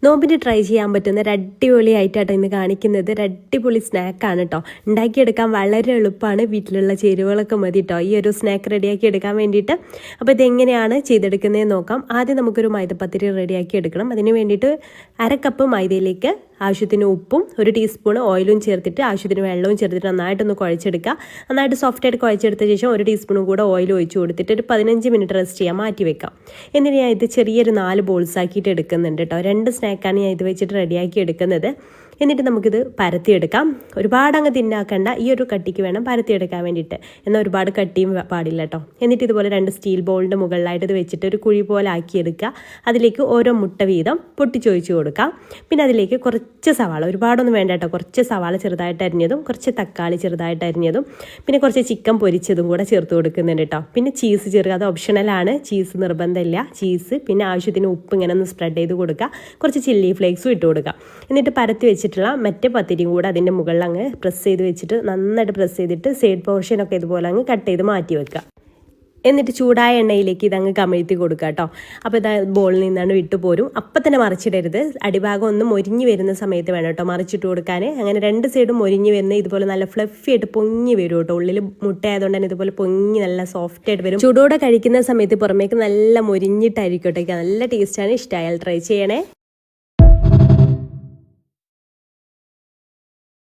നോമ്പിന് ട്രൈ ചെയ്യാൻ പറ്റുന്ന ഒരു അടിപൊളിയായിട്ടാണ് ഇന്ന് കാണിക്കുന്നത്. ഒരു അടിപൊളി സ്നാക്കാണ് കേട്ടോ. ഉണ്ടാക്കിയെടുക്കാൻ വളരെ എളുപ്പമാണ്. വീട്ടിലുള്ള ചേരുവകളൊക്കെ മതി കേട്ടോ ഈ ഒരു സ്നാക്ക് റെഡിയാക്കി എടുക്കാൻ വേണ്ടിയിട്ട്. അപ്പോൾ ഇതെങ്ങനെയാണ് ചെയ്തെടുക്കുന്നതെന്ന് നോക്കാം. ആദ്യം നമുക്കൊരു മൈദപ്പത്തിരി റെഡിയാക്കി എടുക്കണം. അതിന് വേണ്ടിയിട്ട് 1/2 കപ്പ് മൈദയിലേക്ക് ആവശ്യത്തിന് ഉപ്പും 1 ടീസ്പൂൺ ഓയിലും ചേർത്തിട്ട് ആവശ്യത്തിന് വെള്ളവും ചേർത്തിട്ട് നന്നായിട്ടൊന്ന് കുഴച്ചെടുക്കുക. നന്നായിട്ട് സോഫ്റ്റായിട്ട് കുഴച്ചെടുത്ത ശേഷം 1 ടീസ്പൂണും കൂടെ ഓയിൽ ഒഴിച്ച് കൊടുത്തിട്ട് ഒരു 15 മിനിറ്റ് റെസ്റ്റ് ചെയ്യാൻ മാറ്റി വെക്കാം. എന്നിട്ട് ഞാൻ ഇത് ചെറിയൊരു 4 ബോൾസ് ആക്കിയിട്ട് എടുക്കുന്നുണ്ട് കേട്ടോ. 2 സ്നാക്കാണ് ഞാൻ ഇത് വെച്ചിട്ട് റെഡിയാക്കി എടുക്കുന്നത്. എന്നിട്ട് നമുക്കിത് പരത്തിയെടുക്കാം. ഒരുപാട് അങ്ങ് തിന്നാക്കണ്ട, ഈ ഒരു കട്ടിക്ക് വേണം പരത്തിയെടുക്കാൻ വേണ്ടിയിട്ട്. എന്നാൽ ഒരുപാട് കട്ടിയും പാടില്ല കേട്ടോ. എന്നിട്ട് ഇതുപോലെ 2 സ്റ്റീൽ ബോളിൻ്റെ മുകളിലായിട്ട് ഇത് വെച്ചിട്ട് ഒരു കുഴി പോലെ ആക്കിയെടുക്കുക. അതിലേക്ക് ഓരോ മുട്ട വീതം പൊട്ടിച്ചൊഴിച്ച് കൊടുക്കാം. പിന്നെ അതിലേക്ക് കുറച്ച് സവാള, ഒരുപാടൊന്നും വേണ്ട കേട്ടോ, കുറച്ച് സവാള ചെറുതായിട്ട് അരിഞ്ഞതും കുറച്ച് തക്കാളി ചെറുതായിട്ട് അരിഞ്ഞതും പിന്നെ കുറച്ച് ചിക്കൻ പൊരിച്ചതും കൂടെ ചേർത്ത് കൊടുക്കുന്നുണ്ട് കേട്ടോ. പിന്നെ ചീസ് ചേർക്കുക, അത് ഓപ്ഷണലാണ്, ചീസ് നിർബന്ധമില്ല. ചീസ് പിന്നെ ആവശ്യത്തിന് ഉപ്പ് ഇങ്ങനെ ഒന്ന് സ്പ്രെഡ് ചെയ്ത് കൊടുക്കുക. കുറച്ച് ചില്ലി ഫ്ലേക്സും ഇട്ട് കൊടുക്കുക. എന്നിട്ട് പരത്തി വെച്ചിട്ടുള്ള മറ്റേ പത്തിരിയും കൂടെ അതിൻ്റെ മുകളിൽ അങ്ങ് പ്രസ് ചെയ്ത് വെച്ചിട്ട് നന്നായിട്ട് പ്രസ് ചെയ്തിട്ട് സൈഡ് പോർഷനൊക്കെ ഇതുപോലെ അങ്ങ് കട്ട് ചെയ്ത് മാറ്റി വെക്കുക. എന്നിട്ട് ചൂടായ എണ്ണയിലേക്ക് ഇതങ്ങ് കമിഴ്ത്തി കൊടുക്കുക കേട്ടോ. അപ്പോൾ ഇതാ ബോളിൽ നിന്നാണ് വിട്ടു പോരും. അപ്പം തന്നെ മറിച്ചിടരുത്. അടിഭാഗം ഒന്ന് മൊരിഞ്ഞ് വരുന്ന സമയത്ത് വേണം കേട്ടോ മറിച്ചിട്ട് കൊടുക്കാൻ. അങ്ങനെ 2 സൈഡും മൊരിഞ്ഞ് വരുന്ന ഇതുപോലെ നല്ല ഫ്ലഫി ആയിട്ട് പൊങ്ങി വരും കേട്ടോ. ഉള്ളിൽ മുട്ട ആയതുകൊണ്ട് തന്നെ ഇതുപോലെ പൊങ്ങി നല്ല സോഫ്റ്റ് ആയിട്ട് വരും. ചൂടോടെ കഴിക്കുന്ന സമയത്ത് പുറമേക്ക് നല്ല മൊരിഞ്ഞിട്ടായിരിക്കും കേട്ടോ. നല്ല ടേസ്റ്റാണ്. ഇഷ്ടമായാൽ ട്രൈ ചെയ്യണേ.